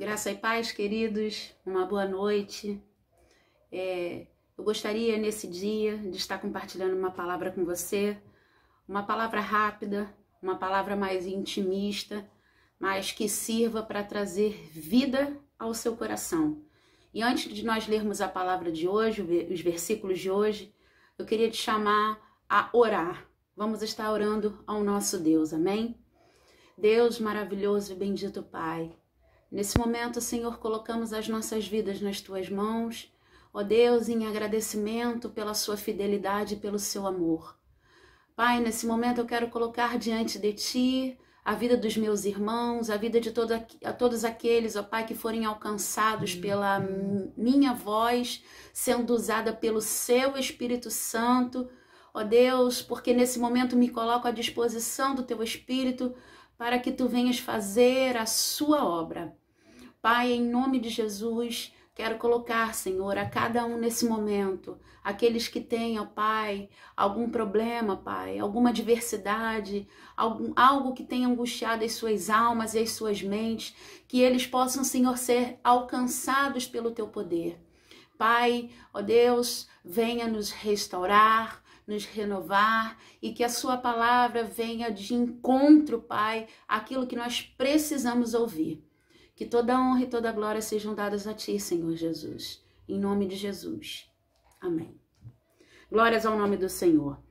Graça e paz, queridos, uma boa noite. Eu gostaria nesse dia de estar compartilhando uma palavra com você, uma palavra rápida, uma palavra mais intimista, mas que sirva para trazer vida ao seu coração. E antes de nós lermos a palavra de hoje, os versículos de hoje, eu queria te chamar a orar. Vamos estar orando ao nosso Deus, amém? Deus maravilhoso e bendito Pai, nesse momento, Senhor, colocamos as nossas vidas nas Tuas mãos, ó Deus, em agradecimento pela Sua fidelidade e pelo Seu amor. Pai, nesse momento eu quero colocar diante de Ti a vida dos meus irmãos, a vida de todos aqueles, ó Pai, que forem alcançados pela minha voz, sendo usada pelo Seu Espírito Santo, ó Deus, porque nesse momento me coloco à disposição do Teu Espírito, para que Tu venhas fazer a Sua obra. Pai, em nome de Jesus, quero colocar, Senhor, a cada um nesse momento, aqueles que têm, ó Pai, algum problema, Pai, alguma adversidade, algo que tenha angustiado as suas almas e as suas mentes, que eles possam, Senhor, ser alcançados pelo Teu poder. Pai, ó Deus, venha nos restaurar, nos renovar e que a Sua palavra venha de encontro, Pai, àquilo que nós precisamos ouvir. Que toda honra e toda glória sejam dadas a Ti, Senhor Jesus. Em nome de Jesus. Amém. Glórias ao nome do Senhor.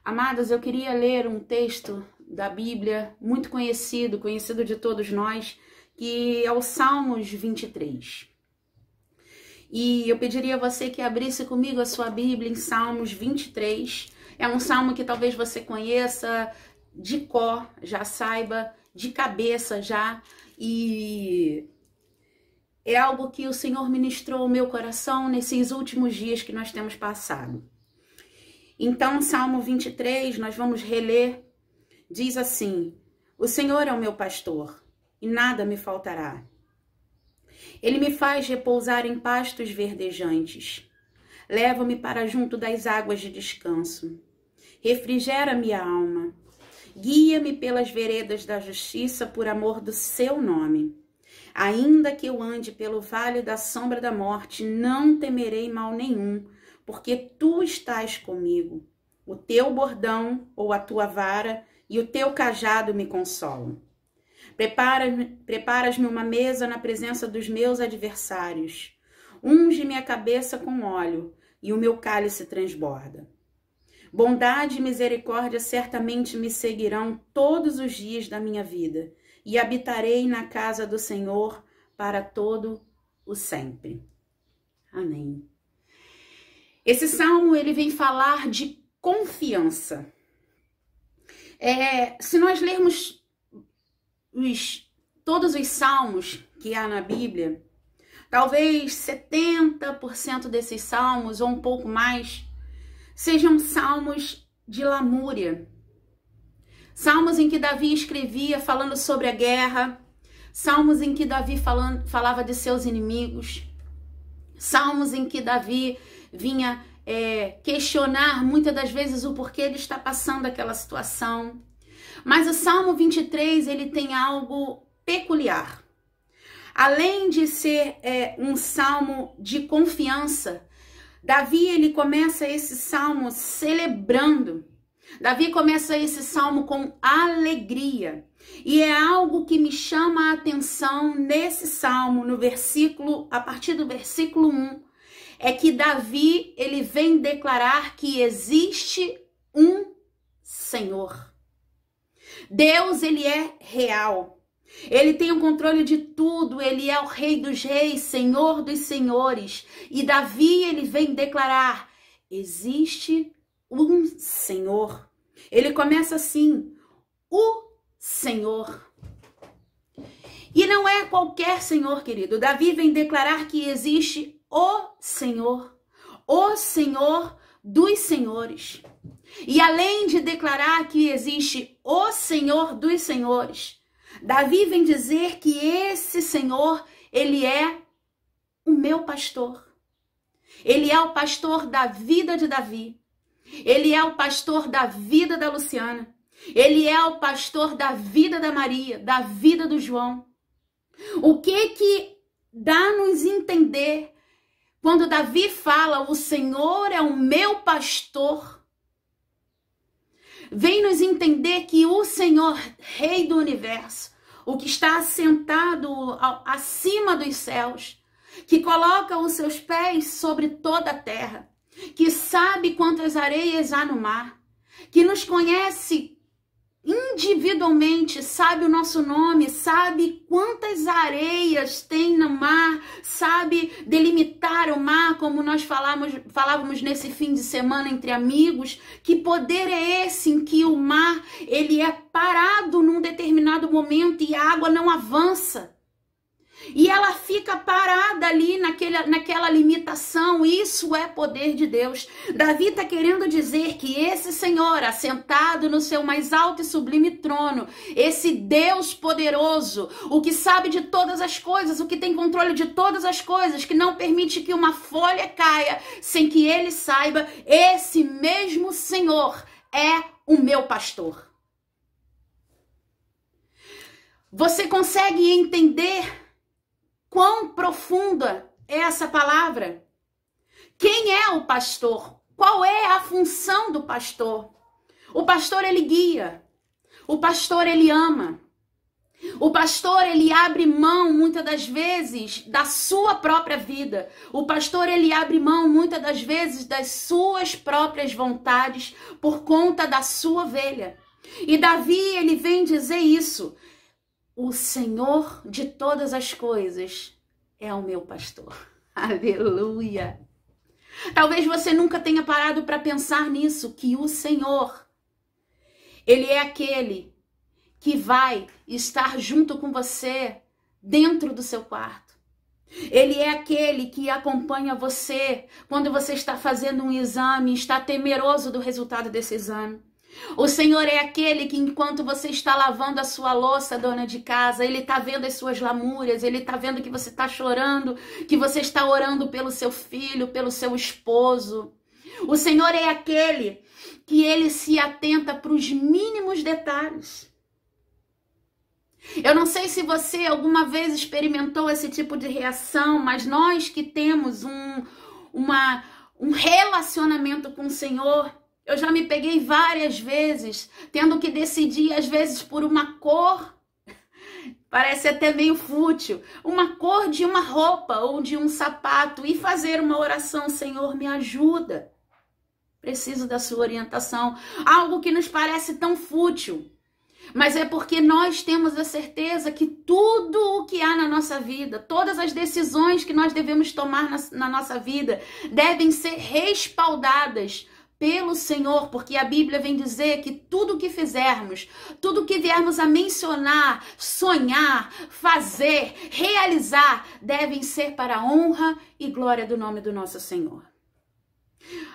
Amadas, eu queria ler um texto da Bíblia muito conhecido de todos nós, que é o Salmos 23. E eu pediria a você que abrisse comigo a sua Bíblia em Salmos 23. É um salmo que talvez você conheça de cor, já saiba, de cabeça já. E é algo que o Senhor ministrou ao meu coração nesses últimos dias que nós temos passado. Então, Salmo 23, nós vamos reler. Diz assim: O Senhor é o meu pastor e nada me faltará. Ele me faz repousar em pastos verdejantes. Leva-me para junto das águas de descanso. Refrigera minha alma. Guia-me pelas veredas da justiça por amor do seu nome. Ainda que eu ande pelo vale da sombra da morte, não temerei mal nenhum, porque tu estás comigo. O teu bordão ou a tua vara e o teu cajado me consolam. Preparas-me uma mesa na presença dos meus adversários. Unge minha cabeça com óleo e o meu cálice transborda. Bondade e misericórdia certamente me seguirão todos os dias da minha vida e habitarei na casa do Senhor para todo o sempre. Amém. Esse salmo, ele vem falar de confiança. Se nós lermos todos os salmos que há na Bíblia, talvez 70% desses salmos, ou um pouco mais, sejam salmos de lamúria. Salmos em que Davi escrevia falando sobre a guerra, salmos em que Davi falava de seus inimigos, salmos em que Davi vinha questionar muitas das vezes o porquê ele está passando aquela situação. Mas o Salmo 23, ele tem algo peculiar. Além de ser um salmo de confiança, Davi, ele começa esse salmo celebrando. Davi começa esse salmo com alegria. E é algo que me chama a atenção nesse salmo, a partir do versículo 1, é que Davi, ele vem declarar que existe um Senhor. Deus, ele é real. Ele tem o controle de tudo. Ele é o Rei dos Reis, Senhor dos Senhores. E Davi, ele vem declarar: existe um Senhor. Ele começa assim: o Senhor. E não é qualquer Senhor, querido. Davi vem declarar que existe o Senhor dos senhores. E além de declarar que existe o Senhor dos senhores, Davi vem dizer que esse Senhor, ele é o meu pastor. Ele é o pastor da vida de Davi. Ele é o pastor da vida da Luciana. Ele é o pastor da vida da Maria, da vida do João. O que dá-nos entender, quando Davi fala, o Senhor é o meu pastor, vem nos entender que o Senhor, Rei do Universo, o que está assentado acima dos céus, que coloca os seus pés sobre toda a terra, que sabe quantas areias há no mar, que nos conhece individualmente, sabe o nosso nome, sabe quantas areias tem no mar, sabe delimitar o mar, como nós falávamos nesse fim de semana entre amigos. Que poder é esse em que o mar ele é parado num determinado momento e a água não avança? E ela fica parada ali naquela limitação. Isso é poder de Deus. Davi está querendo dizer que esse Senhor, assentado no seu mais alto e sublime trono, esse Deus poderoso, o que sabe de todas as coisas, o que tem controle de todas as coisas, que não permite que uma folha caia sem que ele saiba, esse mesmo Senhor é o meu pastor. Você consegue entender quão profunda é essa palavra? Quem é o pastor? Qual é a função do pastor? O pastor, ele guia. O pastor, ele ama. O pastor, ele abre mão, muitas das vezes, da sua própria vida. O pastor, ele abre mão, muitas das vezes, das suas próprias vontades por conta da sua ovelha. E Davi, ele vem dizer isso. O Senhor de todas as coisas é o meu pastor. Aleluia! Talvez você nunca tenha parado para pensar nisso, que o Senhor, ele é aquele que vai estar junto com você dentro do seu quarto. Ele é aquele que acompanha você quando você está fazendo um exame, está temeroso do resultado desse exame. O Senhor é aquele que, enquanto você está lavando a sua louça, dona de casa, ele está vendo as suas lamúrias, ele está vendo que você está chorando, que você está orando pelo seu filho, pelo seu esposo. O Senhor é aquele que ele se atenta para os mínimos detalhes. Eu não sei se você alguma vez experimentou esse tipo de reação, mas nós que temos um relacionamento com o Senhor, eu já me peguei várias vezes tendo que decidir, às vezes, por uma cor, parece até meio fútil, uma cor de uma roupa ou de um sapato e fazer uma oração: Senhor, me ajuda. Preciso da sua orientação. Algo que nos parece tão fútil, mas é porque nós temos a certeza que tudo o que há na nossa vida, todas as decisões que nós devemos tomar na nossa vida, devem ser respaldadas pelo Senhor, porque a Bíblia vem dizer que tudo que fizermos, tudo que viermos a mencionar, sonhar, fazer, realizar, devem ser para a honra e glória do nome do nosso Senhor.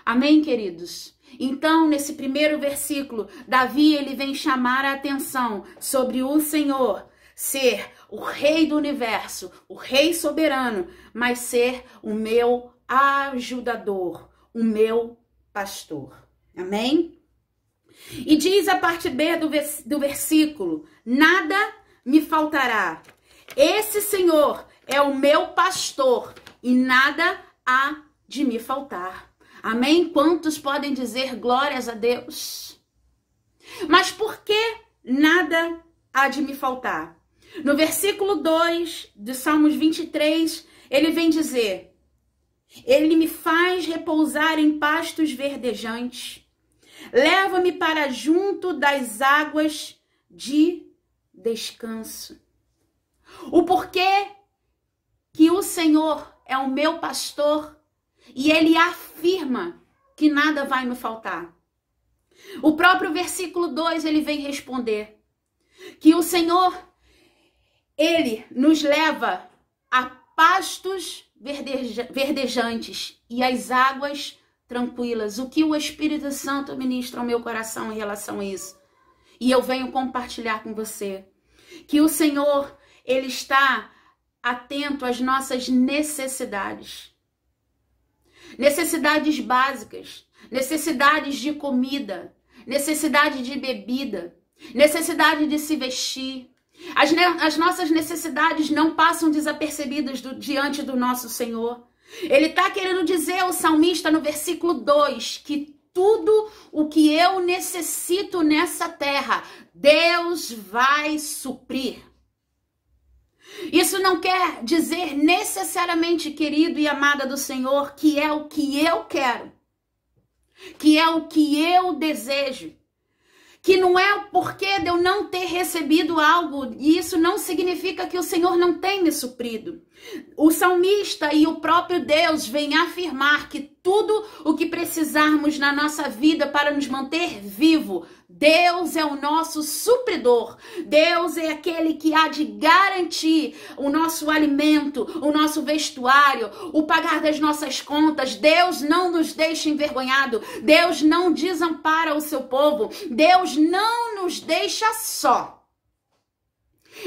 Amém, queridos? Então, nesse primeiro versículo, Davi ele vem chamar a atenção sobre o Senhor ser o Rei do Universo, o Rei soberano, mas ser o meu ajudador, o meu pastor. Amém? E diz a parte B do versículo: nada me faltará. Esse Senhor é o meu pastor e nada há de me faltar. Amém? Quantos podem dizer glórias a Deus? Mas por que nada há de me faltar? No versículo 2 de Salmos 23, ele vem dizer: ele me faz repousar em pastos verdejantes. Leva-me para junto das águas de descanso. O porquê que o Senhor é o meu pastor e ele afirma que nada vai me faltar. O próprio versículo 2 ele vem responder que o Senhor, ele nos leva a pastos verdejantes e as águas tranquilas. O que o Espírito Santo ministra ao meu coração em relação a isso? E eu venho compartilhar com você que o Senhor, ele está atento às nossas necessidades. Necessidades básicas, necessidades de comida, necessidade de bebida, necessidade de se vestir, As nossas necessidades não passam desapercebidas diante do nosso Senhor. Ele está querendo dizer, o salmista, no versículo 2, que tudo o que eu necessito nessa terra, Deus vai suprir. Isso não quer dizer necessariamente, querido e amada do Senhor, que é o que eu quero, que é o que eu desejo, que não é o porquê de eu não ter recebido algo, e isso não significa que o Senhor não tem me suprido. O salmista e o próprio Deus vêm afirmar que tudo o que precisarmos na nossa vida para nos manter vivo, Deus é o nosso supridor. Deus é aquele que há de garantir o nosso alimento, o nosso vestuário, o pagar das nossas contas. Deus não nos deixa envergonhado. Deus não desampara o seu povo. Deus não nos deixa só.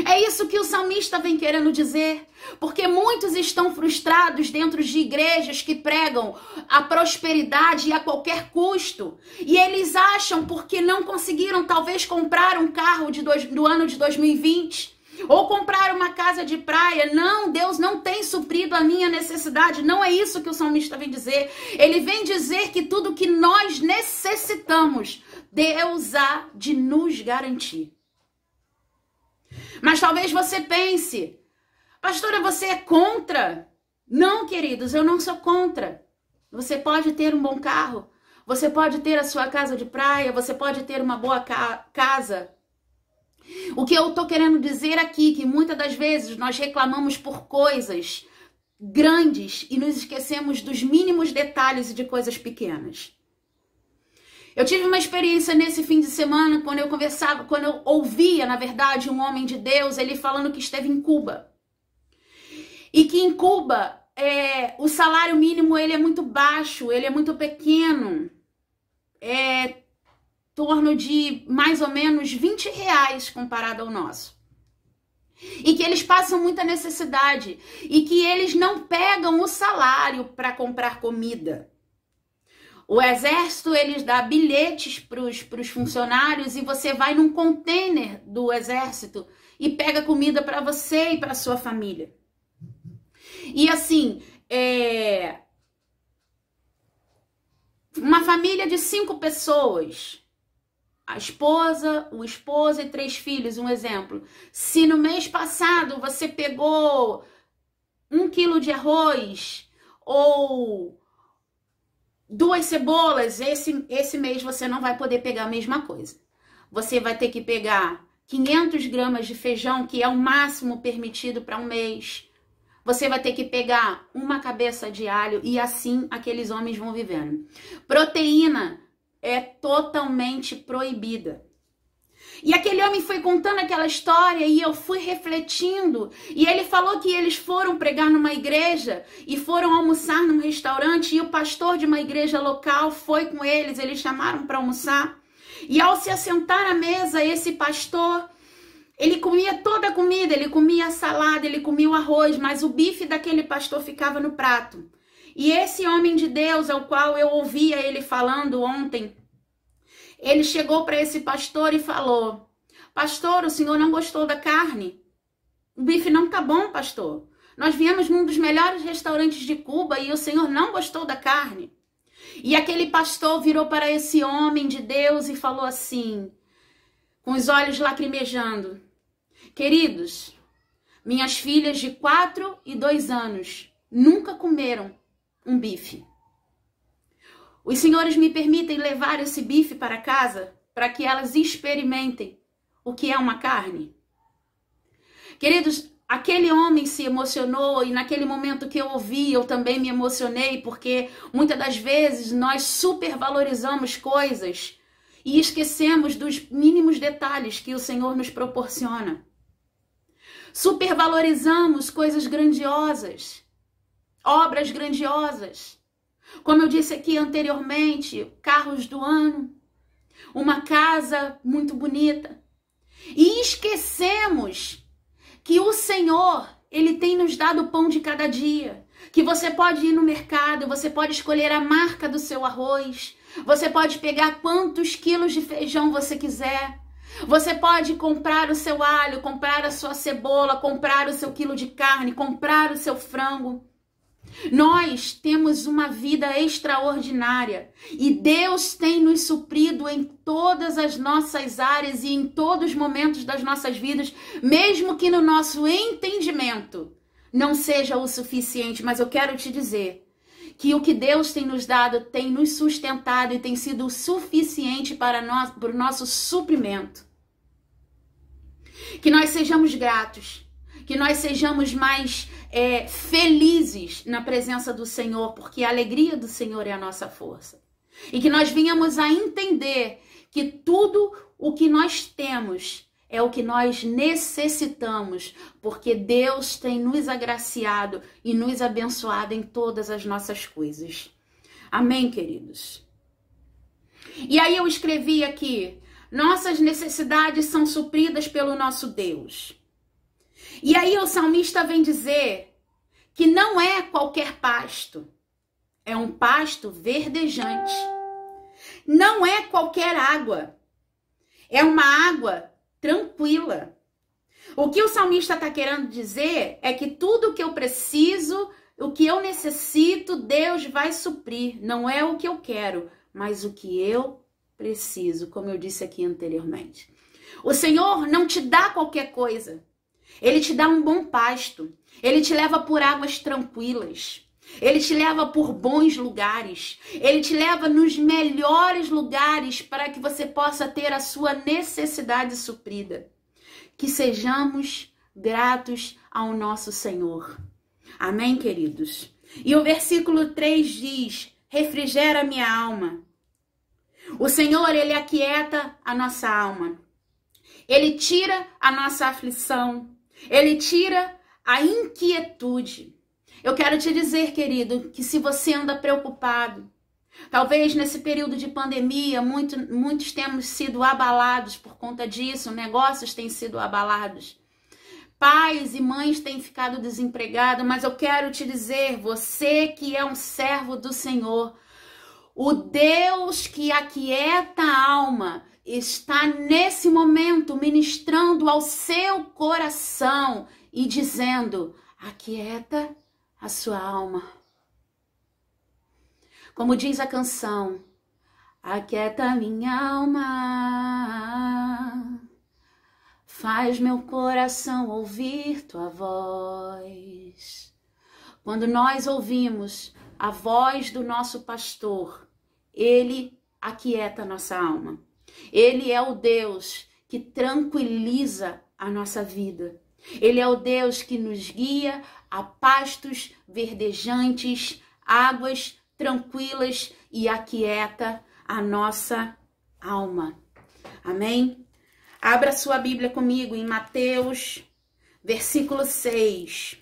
É isso que o salmista vem querendo dizer, porque muitos estão frustrados dentro de igrejas que pregam a prosperidade a qualquer custo. E eles acham, porque não conseguiram talvez comprar um carro do ano de 2020, ou comprar uma casa de praia. Não, Deus não tem suprido a minha necessidade. Não é isso que o salmista vem dizer. Ele vem dizer que tudo que nós necessitamos, Deus há de nos garantir. Mas talvez você pense, pastora, você é contra? Não, queridos, eu não sou contra. Você pode ter um bom carro, você pode ter a sua casa de praia, você pode ter uma boa casa. O que eu tô querendo dizer aqui, que muitas das vezes nós reclamamos por coisas grandes e nos esquecemos dos mínimos detalhes e de coisas pequenas. Eu tive uma experiência nesse fim de semana, quando eu ouvia, na verdade, um homem de Deus, ele falando que esteve em Cuba. E que em Cuba, o salário mínimo ele é muito baixo, ele é muito pequeno. É em torno de mais ou menos R$20 comparado ao nosso. E que eles passam muita necessidade. E que eles não pegam o salário para comprar comida. O exército, eles dão bilhetes para os funcionários e você vai num container do exército e pega comida para você e para sua família. E assim, uma família de 5 pessoas, a esposa, o esposo e 3 filhos, um exemplo. Se no mês passado você pegou 1 quilo de arroz ou 2 cebolas, esse mês você não vai poder pegar a mesma coisa. Você vai ter que pegar 500 gramas de feijão, que é o máximo permitido para um mês. Você vai ter que pegar uma cabeça de alho e assim aqueles homens vão vivendo. Proteína é totalmente proibida. E aquele homem foi contando aquela história e eu fui refletindo. E ele falou que eles foram pregar numa igreja e foram almoçar num restaurante. E o pastor de uma igreja local foi com eles, eles chamaram para almoçar. E ao se assentar à mesa, esse pastor, ele comia toda a comida, ele comia a salada, ele comia o arroz, mas o bife daquele pastor ficava no prato. E esse homem de Deus, ao qual eu ouvia ele falando ontem, ele chegou para esse pastor e falou: pastor, o senhor não gostou da carne? O bife não tá bom, pastor. Nós viemos num dos melhores restaurantes de Cuba e o senhor não gostou da carne. E aquele pastor virou para esse homem de Deus e falou assim, com os olhos lacrimejando: queridos, minhas filhas de 4 e 2 anos nunca comeram um bife. Os senhores me permitem levar esse bife para casa para que elas experimentem o que é uma carne? Queridos, aquele homem se emocionou e naquele momento que eu ouvi, eu também me emocionei, porque muitas das vezes nós supervalorizamos coisas e esquecemos dos mínimos detalhes que o Senhor nos proporciona. Supervalorizamos coisas grandiosas, obras grandiosas. Como eu disse aqui anteriormente, carros do ano, uma casa muito bonita. E esquecemos que o Senhor, Ele tem nos dado o pão de cada dia. Que você pode ir no mercado, você pode escolher a marca do seu arroz, você pode pegar quantos quilos de feijão você quiser. Você pode comprar o seu alho, comprar a sua cebola, comprar o seu quilo de carne, comprar o seu frango. Nós temos uma vida extraordinária e Deus tem nos suprido em todas as nossas áreas e em todos os momentos das nossas vidas, mesmo que no nosso entendimento não seja o suficiente. Mas eu quero te dizer que o que Deus tem nos dado tem nos sustentado e tem sido o suficiente para o nosso suprimento. Que nós sejamos gratos, que nós sejamos mais felizes na presença do Senhor, porque a alegria do Senhor é a nossa força. E que nós venhamos a entender que tudo o que nós temos é o que nós necessitamos, porque Deus tem nos agraciado e nos abençoado em todas as nossas coisas. Amém, queridos? E aí eu escrevi aqui: nossas necessidades são supridas pelo nosso Deus. E aí o salmista vem dizer que não é qualquer pasto, é um pasto verdejante. Não é qualquer água, é uma água tranquila. O que o salmista está querendo dizer é que tudo que eu preciso, o que eu necessito, Deus vai suprir. Não é o que eu quero, mas o que eu preciso, como eu disse aqui anteriormente. O Senhor não te dá qualquer coisa. Ele te dá um bom pasto. Ele te leva por águas tranquilas. Ele te leva por bons lugares. Ele te leva nos melhores lugares para que você possa ter a sua necessidade suprida. Que sejamos gratos ao nosso Senhor. Amém, queridos? E o versículo 3 diz: refrigera minha alma. O Senhor, Ele aquieta a nossa alma. Ele tira a nossa aflição. Ele tira a inquietude. Eu quero te dizer, querido, que se você anda preocupado, talvez nesse período de pandemia, muitos temos sido abalados por conta disso, negócios têm sido abalados. Pais e mães têm ficado desempregados, mas eu quero te dizer, você que é um servo do Senhor, o Deus que aquieta a alma está nesse momento ministrando ao seu coração e dizendo: aquieta a sua alma. Como diz a canção: aquieta minha alma, faz meu coração ouvir tua voz. Quando nós ouvimos a voz do nosso pastor, ele aquieta a nossa alma. Ele é o Deus que tranquiliza a nossa vida. Ele é o Deus que nos guia a pastos verdejantes, águas tranquilas e aquieta a nossa alma. Amém? Abra sua Bíblia comigo em Mateus, versículo 6.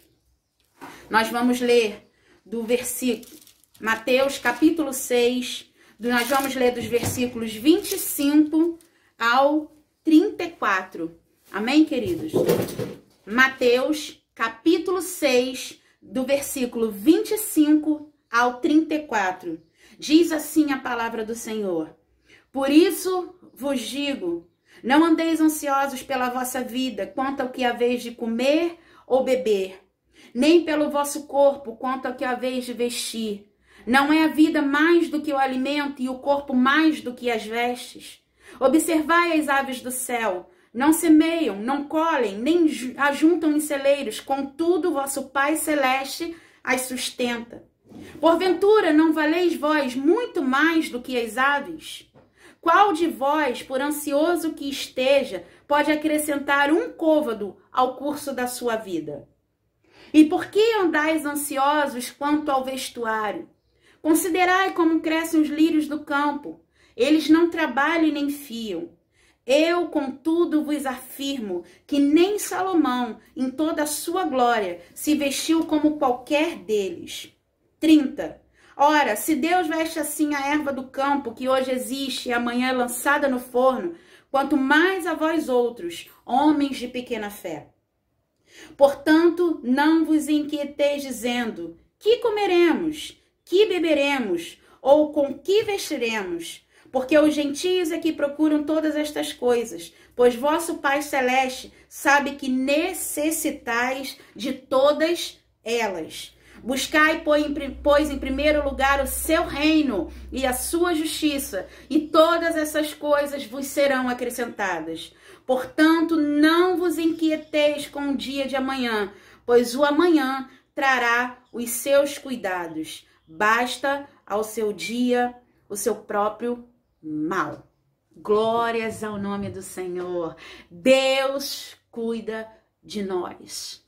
Nós vamos ler do versículo, Mateus capítulo 6, nós vamos ler dos versículos 25 ao 34. Amém, queridos? Mateus capítulo 6, do versículo 25 ao 34. Diz assim a palavra do Senhor: por isso vos digo, não andeis ansiosos pela vossa vida, quanto ao que haveis de comer ou beber, nem pelo vosso corpo, quanto ao que haveis de vestir. Não é a vida mais do que o alimento e o corpo mais do que as vestes? Observai as aves do céu, não semeiam, não colhem, nem ajuntam em celeiros, contudo vosso Pai Celeste as sustenta. Porventura não valeis vós muito mais do que as aves? Qual de vós, por ansioso que esteja, pode acrescentar um côvado ao curso da sua vida? E por que andais ansiosos quanto ao vestuário? Considerai como crescem os lírios do campo. Eles não trabalham e nem fiam. Eu, contudo, vos afirmo que nem Salomão, em toda a sua glória, se vestiu como qualquer deles. 30. Ora, se Deus veste assim a erva do campo, que hoje existe e amanhã é lançada no forno, quanto mais a vós outros, homens de pequena fé. Portanto, não vos inquieteis dizendo: que comeremos? Que beberemos? Ou com que vestiremos? Porque os gentios é que procuram todas estas coisas, pois vosso Pai Celeste sabe que necessitais de todas elas. Buscai, pois, em primeiro lugar o seu reino e a sua justiça, e todas essas coisas vos serão acrescentadas. Portanto, não vos inquieteis com o dia de amanhã, pois o amanhã trará os seus cuidados. Basta ao seu dia o seu próprio mal. Glórias ao nome do Senhor. Deus cuida de nós.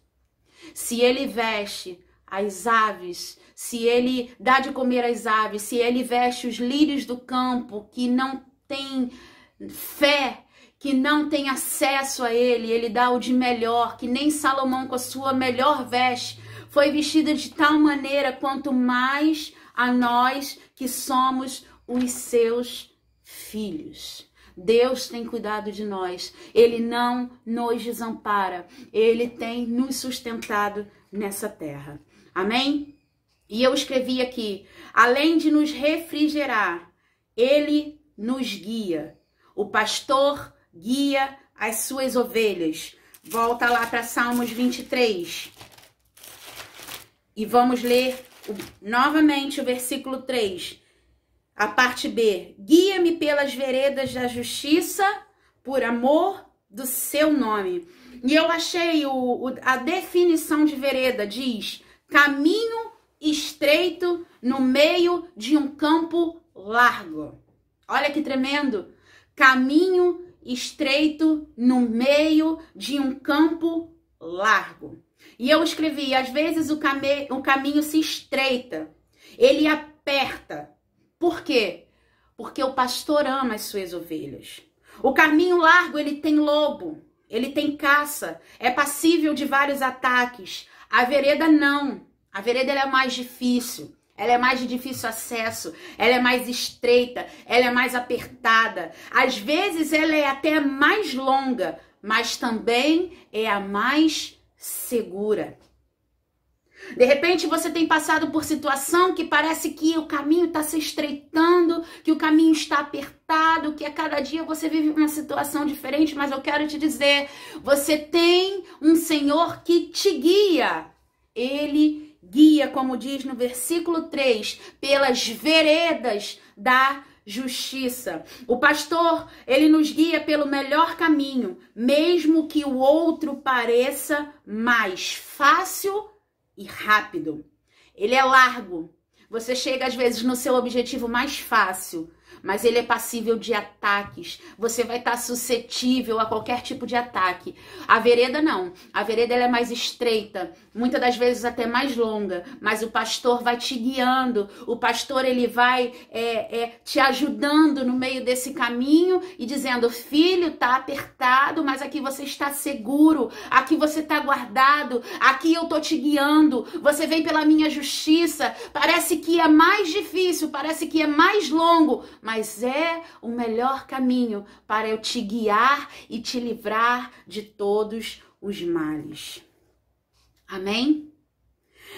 Se Ele veste as aves, se Ele dá de comer às aves, se Ele veste os lírios do campo que não tem fé, que não tem acesso a Ele dá o de melhor, que nem Salomão com a sua melhor veste foi vestida de tal maneira, quanto mais a nós que somos os seus filhos. Deus tem cuidado de nós, Ele não nos desampara, Ele tem nos sustentado nessa terra. Amém? E eu escrevi aqui, além de nos refrigerar, Ele nos guia. O pastor guia as suas ovelhas. Volta lá para Salmos 23. E vamos ler novamente o versículo 3. A parte B. Guia-me pelas veredas da justiça, por amor do seu nome. E eu achei a definição de vereda, diz: caminho estreito no meio de um campo largo. Olha que tremendo. Caminho estreito no meio de um campo largo. E eu escrevi, às vezes o caminho se estreita, ele aperta. Por quê? Porque o pastor ama as suas ovelhas. O caminho largo, ele tem lobo, ele tem caça, é passível de vários ataques. A vereda não. A vereda ela é mais difícil, ela é mais de difícil acesso, ela é mais estreita, ela é mais apertada. Às vezes ela é até mais longa, mas também é a mais segura. De repente você tem passado por situação que parece que o caminho está se estreitando, que o caminho está apertado, que a cada dia você vive uma situação diferente, mas eu quero te dizer, você tem um Senhor que te guia. Ele guia, como diz no versículo 3, pelas veredas da justiça. O pastor, ele nos guia pelo melhor caminho, mesmo que o outro pareça mais fácil e rápido. Ele é largo. Você chega às vezes no seu objetivo mais fácil, mas ele é passível de ataques. Você vai estar suscetível a qualquer tipo de ataque. A vereda não. A vereda ela é mais estreita, muitas das vezes até mais longa, mas o pastor vai te guiando. O pastor ele vai te ajudando no meio desse caminho e dizendo: filho, tá apertado, mas aqui você está seguro, aqui você está guardado, aqui eu tô te guiando, você vem pela minha justiça. Parece que é mais difícil, parece que é mais longo, mas é o melhor caminho para eu te guiar e te livrar de todos os males. Amém?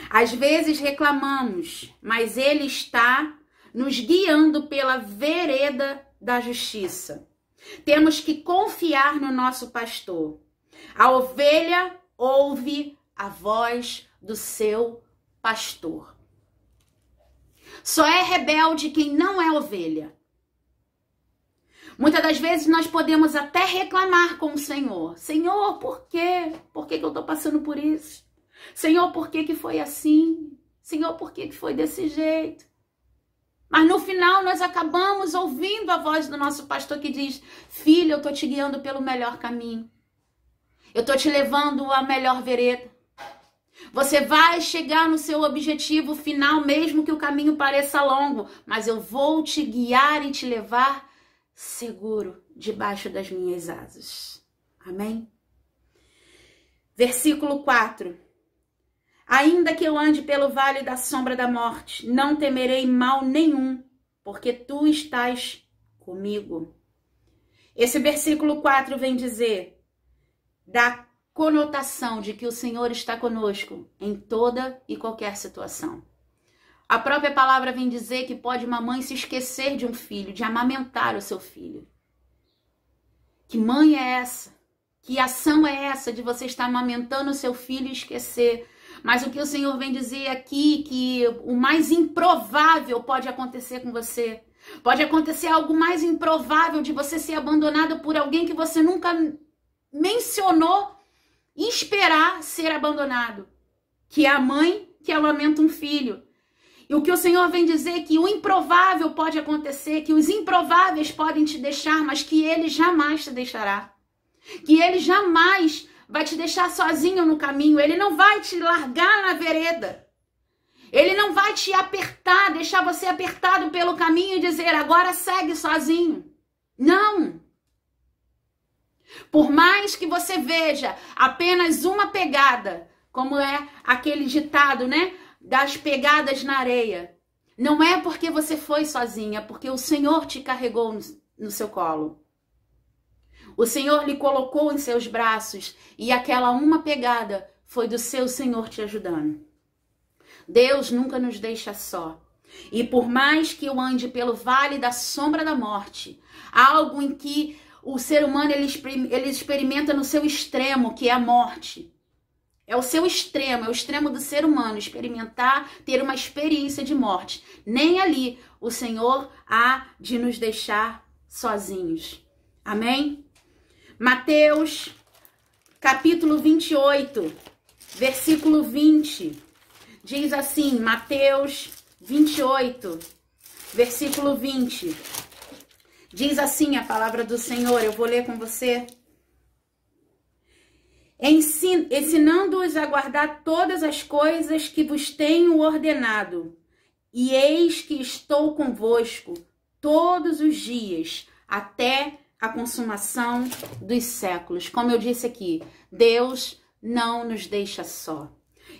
Às vezes reclamamos, mas Ele está nos guiando pela vereda da justiça. Temos que confiar no nosso pastor. A ovelha ouve a voz do seu pastor. Só é rebelde quem não é ovelha. Muitas das vezes nós podemos até reclamar com o Senhor. Senhor, por quê? Por que eu estou passando por isso? Senhor, por que foi assim? Senhor, por que foi desse jeito? Mas no final nós acabamos ouvindo a voz do nosso pastor que diz: filho, eu estou te guiando pelo melhor caminho. Eu estou te levando à melhor vereda. Você vai chegar no seu objetivo final, mesmo que o caminho pareça longo, mas eu vou te guiar e te levar seguro debaixo das minhas asas. Amém? Versículo 4. Ainda que eu ande pelo vale da sombra da morte, não temerei mal nenhum, porque tu estás comigo. Esse versículo 4 vem dizer da conotação de que o Senhor está conosco em toda e qualquer situação. A própria palavra vem dizer que pode uma mãe se esquecer de um filho, de amamentar o seu filho. Que mãe é essa? Que ação é essa de você estar amamentando o seu filho e esquecer? Mas o que o Senhor vem dizer aqui, que o mais improvável pode acontecer com você. Pode acontecer algo mais improvável de você ser abandonado por alguém que você nunca mencionou esperar ser abandonado. Que é a mãe que amamenta um filho. E o que o Senhor vem dizer é que o improvável pode acontecer, que os improváveis podem te deixar, mas que Ele jamais te deixará. Que Ele jamais vai te deixar sozinho no caminho. Ele não vai te largar na vereda. Ele não vai te apertar, deixar você apertado pelo caminho e dizer, agora segue sozinho. Não. Por mais que você veja apenas uma pegada, como é aquele ditado, né? Das pegadas na areia. Não é porque você foi sozinha, é porque o Senhor te carregou no seu colo. O Senhor lhe colocou em seus braços e aquela uma pegada foi do seu Senhor te ajudando. Deus nunca nos deixa só. E por mais que eu ande pelo vale da sombra da morte, algo em que o ser humano ele experimenta no seu extremo, que é a morte. É o seu extremo, é o extremo do ser humano, experimentar, ter uma experiência de morte. Nem ali o Senhor há de nos deixar sozinhos. Amém? Mateus, capítulo 28, versículo 20. Diz assim, Mateus 28, versículo 20. Diz assim a palavra do Senhor, eu vou ler com você. Ensinando-os a guardar todas as coisas que vos tenho ordenado. E eis que estou convosco todos os dias, até a consumação dos séculos. Como eu disse aqui, Deus não nos deixa só.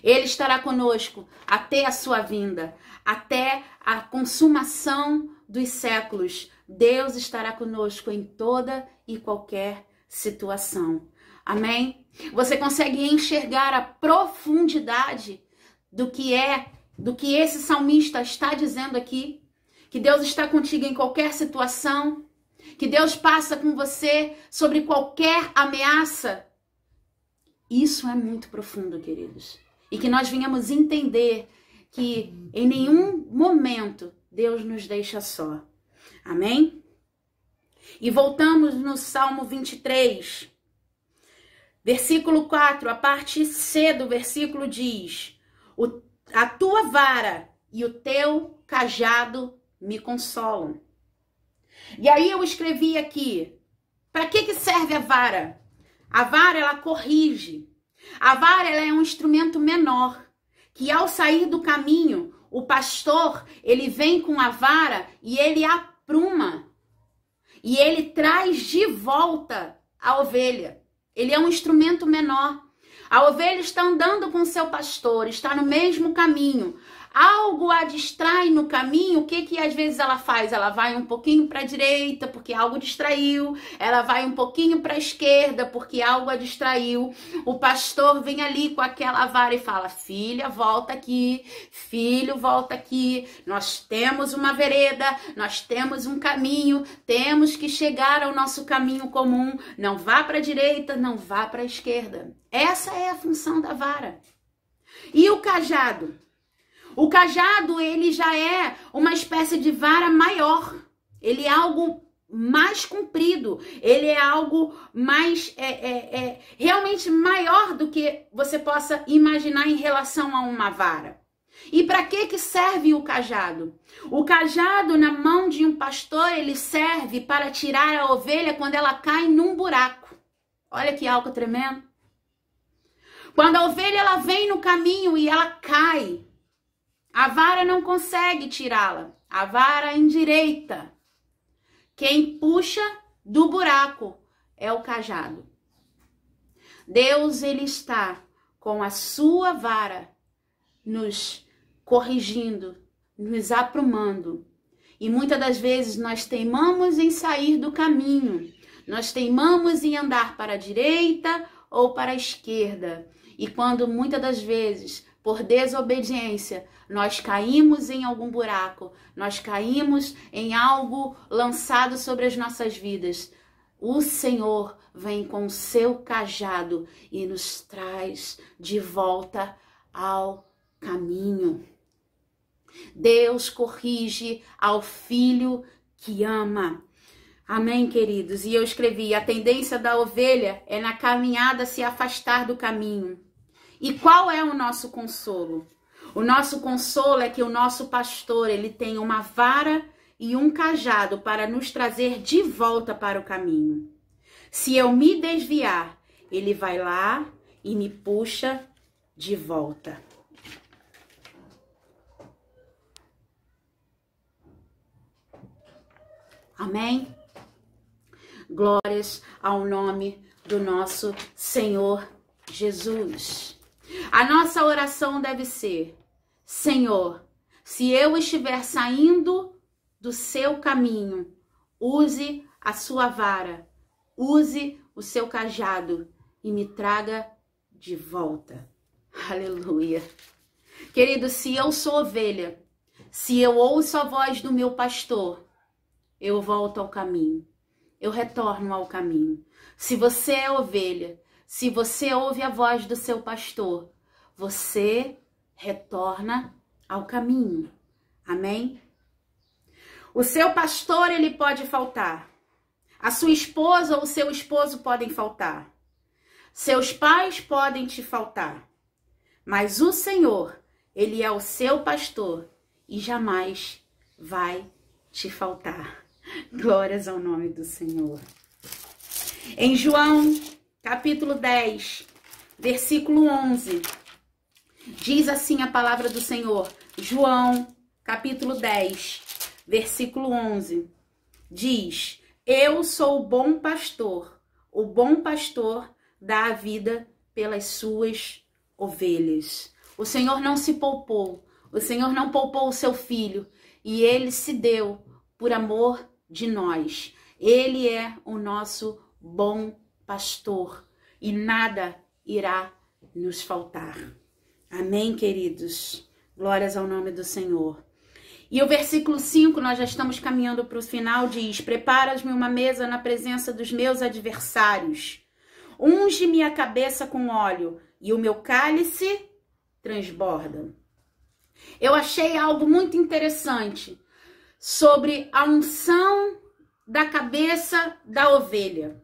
Ele estará conosco até a sua vinda, até a consumação dos séculos. Deus estará conosco em toda e qualquer situação. Amém? Você consegue enxergar a profundidade do que esse salmista está dizendo aqui? Que Deus está contigo em qualquer situação, que Deus passa com você sobre qualquer ameaça. Isso é muito profundo, queridos. E que nós venhamos entender que em nenhum momento Deus nos deixa só. Amém? E voltamos no Salmo 23, versículo 4, a parte C do versículo diz: a tua vara e o teu cajado me consolam. E aí eu escrevi aqui, para que serve a vara? A vara, ela corrige. A vara, ela é um instrumento menor, que ao sair do caminho, o pastor, ele vem com a vara e ele apruma. E ele traz de volta a ovelha. Ele é um instrumento menor. A ovelha está andando com o seu pastor, está no mesmo caminho. Algo a distrai no caminho, o que às vezes ela faz? Ela vai um pouquinho para a direita, porque algo distraiu. Ela vai um pouquinho para a esquerda, porque algo a distraiu. O pastor vem ali com aquela vara e fala: filha, volta aqui. Filho, volta aqui. Nós temos uma vereda, nós temos um caminho, temos que chegar ao nosso caminho comum. Não vá para a direita, não vá para a esquerda. Essa é a função da vara. E o cajado? O cajado, ele já é uma espécie de vara maior. Ele é algo mais comprido. Ele é algo mais, realmente maior do que você possa imaginar em relação a uma vara. E para que serve o cajado? O cajado na mão de um pastor, ele serve para tirar a ovelha quando ela cai num buraco. Olha que algo tremendo. Quando a ovelha ela vem no caminho e ela cai, a vara não consegue tirá-la. A vara endireita. Quem puxa do buraco é o cajado. Deus, ele está com a sua vara nos corrigindo, nos aprumando. E muitas das vezes nós teimamos em sair do caminho. Nós teimamos em andar para a direita ou para a esquerda. E quando muitas das vezes por desobediência, nós caímos em algum buraco, nós caímos em algo lançado sobre as nossas vidas, o Senhor vem com o seu cajado e nos traz de volta ao caminho. Deus corrige ao filho que ama. Amém, queridos? E eu escrevi, a tendência da ovelha é na caminhada se afastar do caminho. E qual é o nosso consolo? O nosso consolo é que o nosso pastor, ele tem uma vara e um cajado para nos trazer de volta para o caminho. Se eu me desviar, ele vai lá e me puxa de volta. Amém? Glórias ao nome do nosso Senhor Jesus. A nossa oração deve ser: Senhor, se eu estiver saindo do seu caminho, use a sua vara, use o seu cajado e me traga de volta. Aleluia. Querido, se eu sou ovelha, se eu ouço a voz do meu pastor, eu volto ao caminho. Eu retorno ao caminho. Se você é ovelha, se você ouve a voz do seu pastor, você retorna ao caminho. Amém? O seu pastor, ele pode faltar. A sua esposa ou o seu esposo podem faltar. Seus pais podem te faltar. Mas o Senhor, ele é o seu pastor e jamais vai te faltar. Glórias ao nome do Senhor. Em João, capítulo 10, versículo 11, diz assim a palavra do Senhor. João, capítulo 10, versículo 11, diz: Eu sou o bom pastor dá a vida pelas suas ovelhas. O Senhor não se poupou, o Senhor não poupou o seu filho, e ele se deu por amor de nós. Ele é o nosso bom pastor e nada irá nos faltar. Amém, queridos? Glórias ao nome do Senhor. E o versículo 5, nós já estamos caminhando para o final, diz: Preparas-me uma mesa na presença dos meus adversários. Unge-me a cabeça com óleo e o meu cálice transborda. Eu achei algo muito interessante sobre a unção da cabeça da ovelha.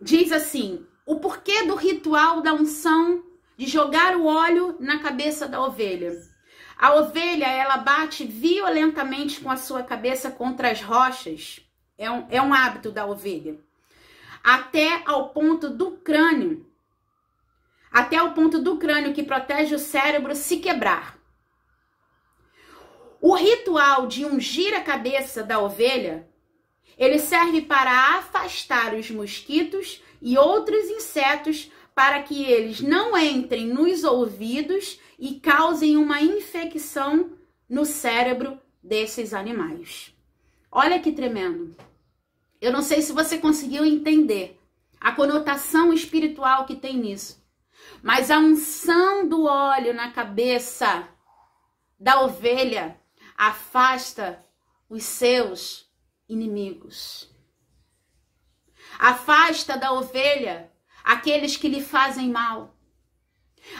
Diz assim, o porquê do ritual da unção de jogar o óleo na cabeça da ovelha. A ovelha, ela bate violentamente com a sua cabeça contra as rochas. É um hábito da ovelha. Até ao ponto do crânio. Até o ponto do crânio que protege o cérebro se quebrar. O ritual de ungir a cabeça da ovelha, ele serve para afastar os mosquitos e outros insetos para que eles não entrem nos ouvidos e causem uma infecção no cérebro desses animais. Olha que tremendo. Eu não sei se você conseguiu entender a conotação espiritual que tem nisso, mas a unção do óleo na cabeça da ovelha afasta os seus inimigos. Afasta da ovelha aqueles que lhe fazem mal.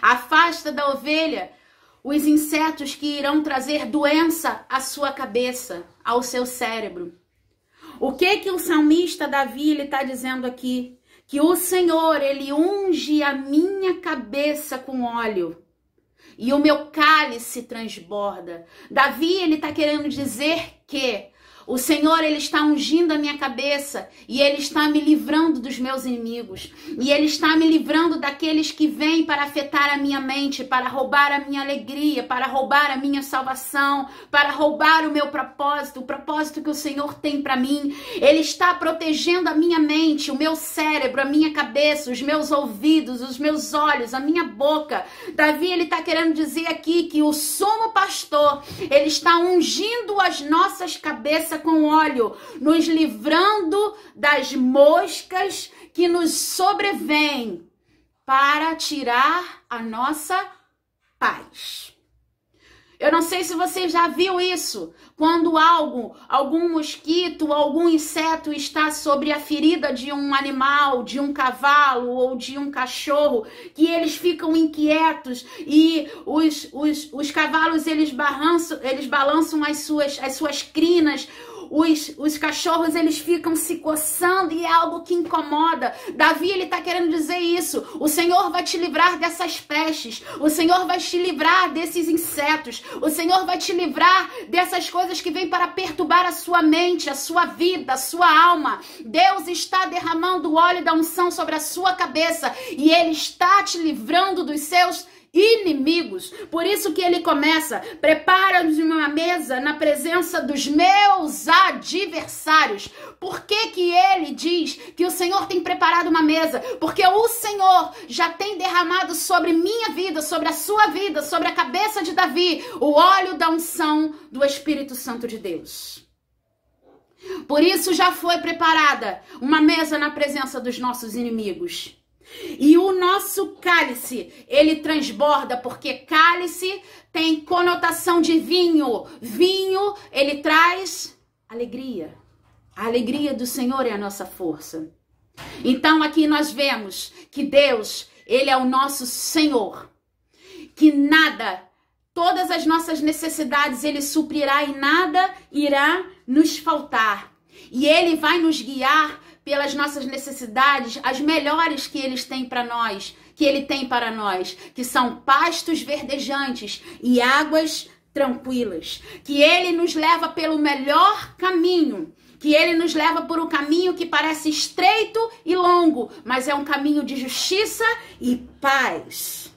Afasta da ovelha os insetos que irão trazer doença à sua cabeça, ao seu cérebro. O que o salmista Davi ele está dizendo aqui? Que o Senhor, ele unge a minha cabeça com óleo e o meu cálice transborda. Davi, ele está querendo dizer que o Senhor, ele está ungindo a minha cabeça e ele está me livrando dos meus inimigos. E ele está me livrando daqueles que vêm para afetar a minha mente, para roubar a minha alegria, para roubar a minha salvação, para roubar o meu propósito, o propósito que o Senhor tem para mim. Ele está protegendo a minha mente, o meu cérebro, a minha cabeça, os meus ouvidos, os meus olhos, a minha boca. Davi, ele está querendo dizer aqui que o sumo pastor, ele está ungindo as nossas cabeças com óleo, nos livrando das moscas que nos sobrevêm para tirar a nossa paz. Eu não sei se você já viu isso, quando algum mosquito, algum inseto está sobre a ferida de um animal, de um cavalo ou de um cachorro, que eles ficam inquietos e os cavalos eles balançam as suas crinas. Os cachorros, eles ficam se coçando e é algo que incomoda. Davi, ele tá querendo dizer isso. O Senhor vai te livrar dessas pestes. O Senhor vai te livrar desses insetos. O Senhor vai te livrar dessas coisas que vêm para perturbar a sua mente, a sua vida, a sua alma. Deus está derramando o óleo da unção sobre a sua cabeça e Ele está te livrando dos seus inimigos. Por isso que ele começa: prepara-me uma mesa na presença dos meus adversários. Por que que ele diz que o Senhor tem preparado uma mesa? Porque o Senhor já tem derramado sobre minha vida, sobre a sua vida, sobre a cabeça de Davi, o óleo da unção do Espírito Santo de Deus. Por isso já foi preparada uma mesa na presença dos nossos inimigos. E o nosso cálice, ele transborda, porque cálice tem conotação de vinho. Vinho, ele traz alegria. A alegria do Senhor é a nossa força. Então aqui nós vemos que Deus, ele é o nosso Senhor. Que nada, todas as nossas necessidades ele suprirá e nada irá nos faltar. E ele vai nos guiar pelas nossas necessidades, as melhores que ele tem para nós, que são pastos verdejantes e águas tranquilas, que ele nos leva pelo melhor caminho, que ele nos leva por um caminho que parece estreito e longo, mas é um caminho de justiça e paz.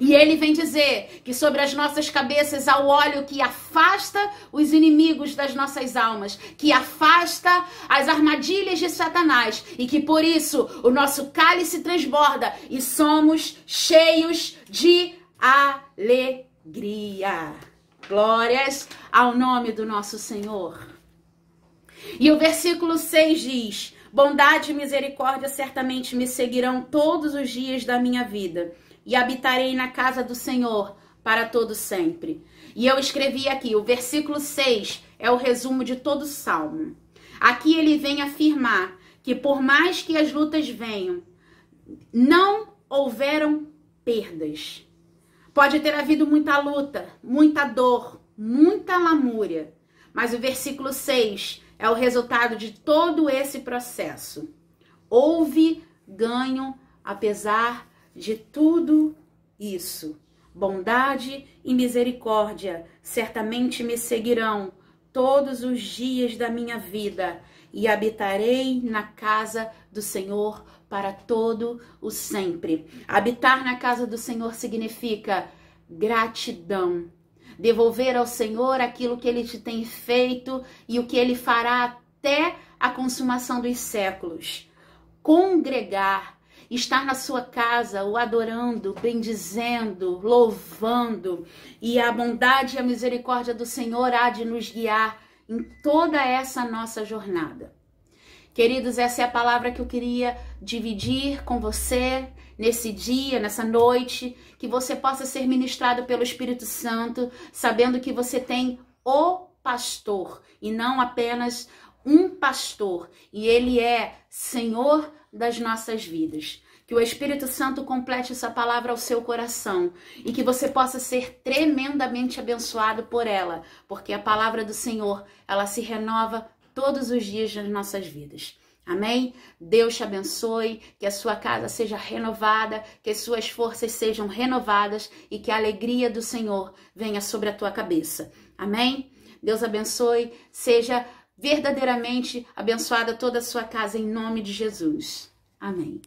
E ele vem dizer que sobre as nossas cabeças há o óleo que afasta os inimigos das nossas almas, que afasta as armadilhas de Satanás e que por isso o nosso cálice transborda e somos cheios de alegria. Glórias ao nome do nosso Senhor. E o versículo 6 diz: bondade e misericórdia certamente me seguirão todos os dias da minha vida, e habitarei na casa do Senhor para todo sempre. E eu escrevi aqui, o versículo 6 é o resumo de todo o Salmo. Aqui ele vem afirmar que por mais que as lutas venham, não houveram perdas. Pode ter havido muita luta, muita dor, muita lamúria, mas o versículo 6 é o resultado de todo esse processo. Houve ganho apesar de tudo isso. Bondade e misericórdia certamente me seguirão todos os dias da minha vida e habitarei na casa do Senhor para todo o sempre. Habitar na casa do Senhor significa gratidão. Devolver ao Senhor aquilo que Ele te tem feito e o que Ele fará até a consumação dos séculos. Congregar, estar na sua casa, o adorando, bendizendo, louvando. E a bondade e a misericórdia do Senhor há de nos guiar em toda essa nossa jornada. Queridos, essa é a palavra que eu queria dividir com você nesse dia, nessa noite, que você possa ser ministrado pelo Espírito Santo, sabendo que você tem o pastor e não apenas um pastor, e ele é Senhor das nossas vidas. Que o Espírito Santo complete essa palavra ao seu coração e que você possa ser tremendamente abençoado por ela, porque a palavra do Senhor, ela se renova todos os dias das nossas vidas. Amém? Deus te abençoe, que a sua casa seja renovada, que as suas forças sejam renovadas e que a alegria do Senhor venha sobre a tua cabeça. Amém? Deus abençoe, seja verdadeiramente abençoada toda a sua casa em nome de Jesus. Amém.